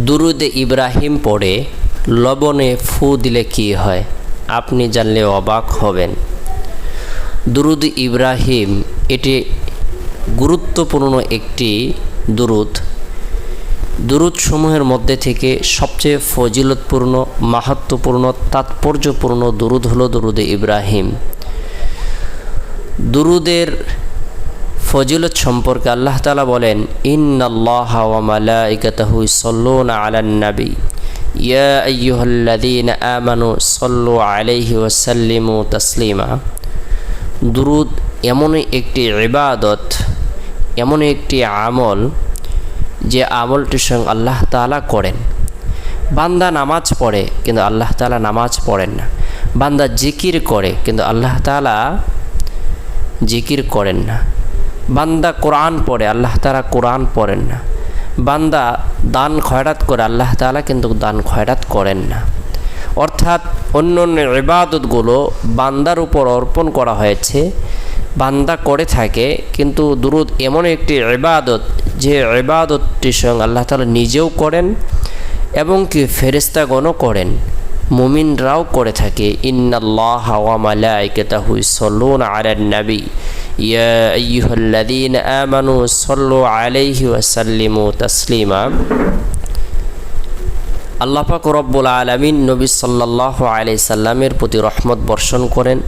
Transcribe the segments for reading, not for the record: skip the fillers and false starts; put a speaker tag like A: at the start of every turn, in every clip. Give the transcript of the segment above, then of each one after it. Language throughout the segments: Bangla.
A: দুরুদে ইব্রাহিম পড়ে লবণে ফু দিলে কি হয়? আপনি জানলে অবাক হবেন। দুরুদ ইব্রাহিম এটি গুরুত্বপূর্ণ একটি দুরুদ। দুরুদসমূহের মধ্যে থেকে সবচেয়ে ফজিলতপূর্ণ, মাহাত্ম্যপূর্ণ, তাৎপর্যপূর্ণ দুরুদ হলো দুরুদে ইব্রাহিম। দুরুদের ফজিলত সম্পর্কে আল্লাহ তাআলা বলেন, ইন্নাল্লাহা ওয়া মালাইকাতাহু ইউসাল্লুনা আলান নবী ইয়া আইয়ুহাল্লাযীনা আমানু সাল্লু আলাইহি ওয়া সাল্লিমু তাসলিমা। দুরুদ এমনই একটি ইবাদত, এমন একটি আমল যে আমলটির সঙ্গে আল্লাহ তাআলা করেন। বান্দা নামাজ পড়ে কিন্তু আল্লাহ তাআলা নামাজ পড়েন না। বান্দা জিকির করে কিন্তু আল্লাহ তাআলা জিকির করেন না। বান্দা কোরআন পড়ে, আল্লাহ তাআলা কোরআন পড়েন না। বান্দা দান খয়রাত করে, আল্লাহ তাআলা কিন্তু দান খয়রাত করেন না। অর্থাৎ অন্য অন্য ইবাদতগুলো বান্দার উপর অর্পণ করা হয়েছে, বান্দা করে থাকে, কিন্তু দুরুদ এমন একটি ইবাদত যে ইবাদতটির সঙ্গে আল্লাহ তাআলা নিজেও করেন এবং কি ফেরেশতাগণও করেন, মুমিনরাও করে থাকে। ইন্নাল্লাহা ওয়া মালাইকাতাহু ইউসাল্লুনা আলান নবী ইয়া আইয়ুহাল্লাযীনা আমানু সাল্লু আলাইহি ওয়া সাল্লিমু তাসলিমা। আল্লাহ পাক রব্বুল আলামিন নবী সাল্লাল্লাহু আলাইহি সাল্লামের প্রতি রহমত বর্ষণ করেন,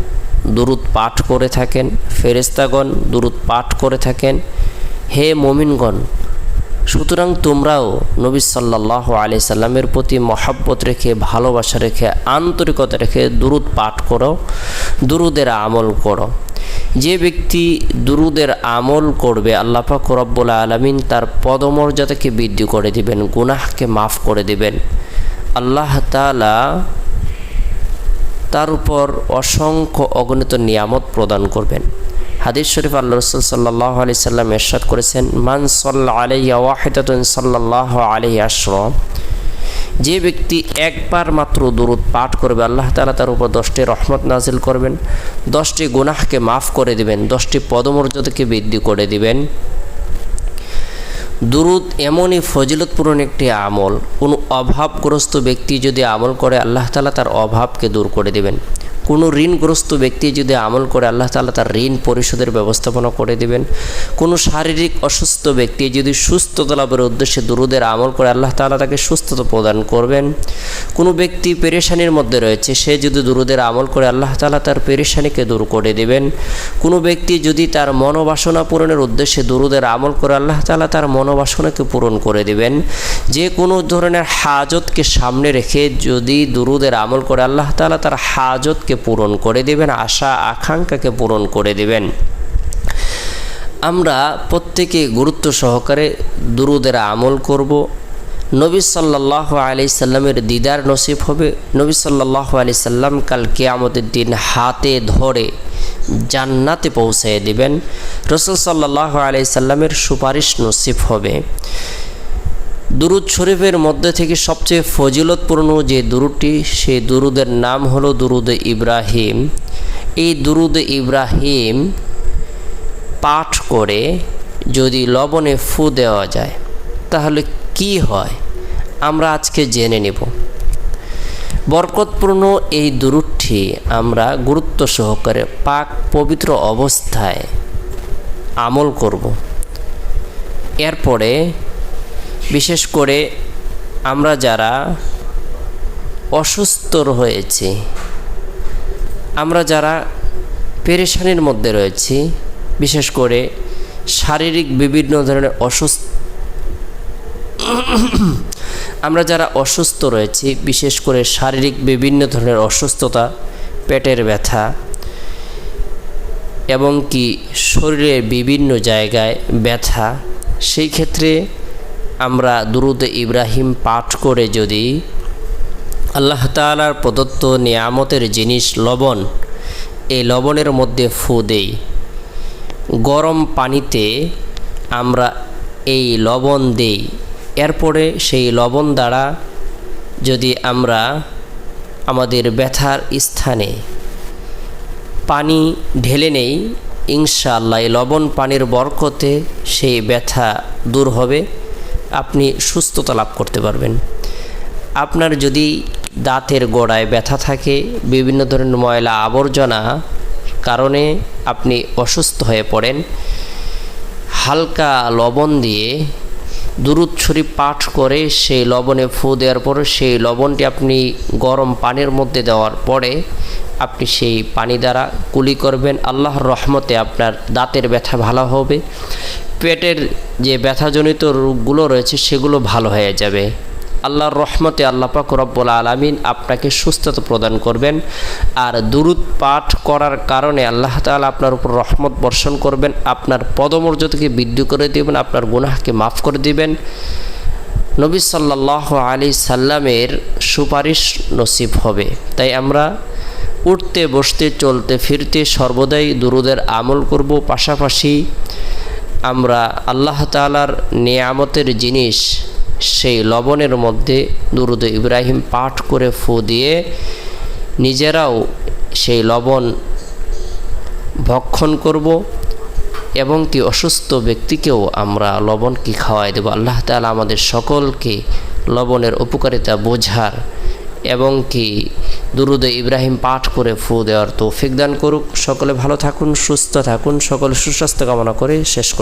A: দুরুদ পাঠ করে থাকেন, ফেরেশতাগণ দুরুদ পাঠ করে থাকেন। হে মুমিনগণ, সুতরাং তোমরাও নবী সাল্লাল্লাহু আলাইহি সাল্লামের প্রতি মহব্বত রেখে, ভালোবাসা রেখে, আন্তরিকতা রেখে দুরুদ পাঠ করো, দুরুদের আমল করো। যে ব্যক্তি দুরুদের আমল করবে আল্লাহ পাক রব্বুল আলামিন তার পদমর্যাদাকে বৃদ্ধি করে দিবেন, গুনাহকে মাফ করে দিবেন। আল্লাহ তাআলা তার উপর অসংখ্য অগণিত নিয়ামত প্রদান করবেন। হাদিস শরীফ আল্লাহ রাসূল সাল্লাল্লাহু আলাইহি সাল্লাম ইরশাদ করেছেন, মান সাল্লা আলাইয়া ওয়াহিদাতুন সাল্লাল্লাহু আলাইহি আশরা। যে ব্যক্তি একবার মাত্র দুরুদ পাঠ করবে আল্লাহ তাআলা তার উপর 10টি রহমত নাজিল করবেন, 10টি গুনাহকে মাফ করে দিবেন, 10টি পদমর্যাদাকে বৃদ্ধি করে দিবেন। দুরুদ এমনই ফজিলতপূর্ণ একটি আমল, কোনো অভাবগ্রস্ত ব্যক্তি যদি আমল করে আল্লাহ তাআলা তার অভাবকে দূর করে দিবেন। কোনো ঋণগ্রস্ত ব্যক্তি যদি আমল করে আল্লাহ তাআলা তার ঋণ পরিশোধের ব্যবস্থাপনা করে দিবেন। কোনো শারীরিক অসুস্থ ব্যক্তি যদি সুস্থতা লাভের উদ্দেশ্যে দুরুদের আমল করে আল্লাহ তাআলা তাকে সুস্থতা প্রদান করবেন। কোনো ব্যক্তি পেরেশানির মধ্যে রয়েছে, সে যদি দুরুদের আমল করে আল্লাহ তাআলা তার পেরেশানিকে দূর করে দেবেন। কোনো ব্যক্তি যদি তার মনোবাসনা পূরণের উদ্দেশ্যে দুরুদের আমল করে আল্লাহ তাআলা তার মনোবাসনাকে পূরণ করে দেবেন। যে কোনো ধরনের হাজতকে সামনে রেখে যদি দুরুদের আমল করে আল্লাহ তাআলা তার হাজতকে পূরণ করে দেবেন, আশা আকাঙ্ক্ষাকে পূরণ করে দেবেন। আমরা প্রত্যেকে গুরুত্ব সহকারে দুরুদের আমল করব। নবী সাল্লাল্লাহু আলাইহি সাল্লামের দিদার নসিব হবে। নবী সাল্লাল্লাহু আলাইহি সাল্লাম কাল কিয়ামতের দিন হাতে ধরে জান্নাতে পৌঁছে দিবেন। রাসূল সাল্লাল্লাহু আলাইহি সাল্লামের সুপারিশ নসিব হবে। দুরুদ শরীফের মধ্যে থেকে সবচেয়ে ফজিলতপূর্ণ যে দুরুদটি, সেই দুরুদের নাম হলো দুরুদে ইব্রাহিম। এই দুরুদে ইব্রাহিম পাঠ করে যদি লবণে ফু দেওয়া যায় তাহলে কি হয় আমরা আজকে জেনে নেব। বরকতপূর্ণ এই দুরুদটি আমরা গুরুত্ব সহকারে পাক পবিত্র অবস্থায় আমল করব। এরপরে বিশেষ করে আমরা যারা অসুস্থ হয়েছি, আমরা যারা পেরেশানির মধ্যে রয়েছি, বিশেষ করে শারীরিক বিভিন্ন ধরনের আমরা যারা অসুস্থ রয়েছি, বিশেষ করে শারীরিক বিভিন্ন ধরনের অসুস্থতা, পেটের ব্যথা এবং কি শরীরের বিভিন্ন জায়গায় ব্যথা, সেই ক্ষেত্রে আমরা দুরুদে ইব্রাহিম পাঠ করে যদি আল্লাহ তাআলার প্রদত্ত নিয়ামতের জিনিস লবণ, এই লবণের মধ্যে ফু দেই, গরম পানিতে আমরা এই লবণ দেই, এরপরে সেই লবণ দ্বারা যদি আমরা আমাদের ব্যথার স্থানে পানি ঢেলে নেই, ইনশাআল্লাহ এই লবণ পানির বরকতে সেই ব্যথা দূর হবে আপনি সুস্থতা লাভ করতে পারবেন। আপনার যদি দাঁতের গোড়ায় ব্যথা থাকে, বিভিন্ন ধরনের ময়লা আবর্জনা কারণে আপনি অসুস্থ হয়ে পড়েন, হালকা লবণ দিয়ে দুরূদ শরীফ পাঠ করে সেই লবণে ফু দেওয়ার পর সেই লবণটি আপনি গরম পানির মধ্যে দেওয়ার পরে আপনি সেই পানি দ্বারা কুলি করবেন। আল্লাহর রহমতে আপনার দাঁতের ব্যথা ভালো হবে, পেটের যে ব্যথাজনিত রোগগুলো রয়েছে সেগুলো ভালো হয়ে যাবে। আল্লাহর রহমতে আল্লাহ পাক রব্বুল আলামিন আপনাকে সুস্থতা প্রদান করবেন। আর দুরূদ পাঠ করার কারণে আল্লাহ তাআলা আপনার উপর রহমত বর্ষণ করবেন, আপনার পদমর্যাদাকে বৃদ্ধি করে দেবেন, আপনার গুনাহকে মাফ করে দিবেন। নবী সাল্লাল্লাহু আলাইহি সাল্লামের সুপারিশ নসিব হবে। তাই আমরা উঠতে বসতে চলতে ফিরতে সর্বদাই দুরূদের আমল করব। পাশাপাশি আমরা আল্লাহ তাআলার নিয়ামতের জিনিস সেই লবণের মধ্যে দুরূদে ইব্রাহিম পাঠ করে ফু দিয়ে নিজেরাও সেই লবণ ভক্ষণ করব এবং কি অসুস্থ ব্যক্তিকেও আমরা লবণ কি খাওয়াই দেব। আল্লাহ তাআলা আমাদের সকলকে লবণের উপকারিতা বোঝার এবং কি দুরূদে ইব্রাহিম পাঠ করে ফু দেওয়ার তৌফিক দান করুক। সকলে ভালো থাকুন, সুস্থ থাকুন, সকলে সুস্বাস্থ্য কামনা করে শেষ করুন।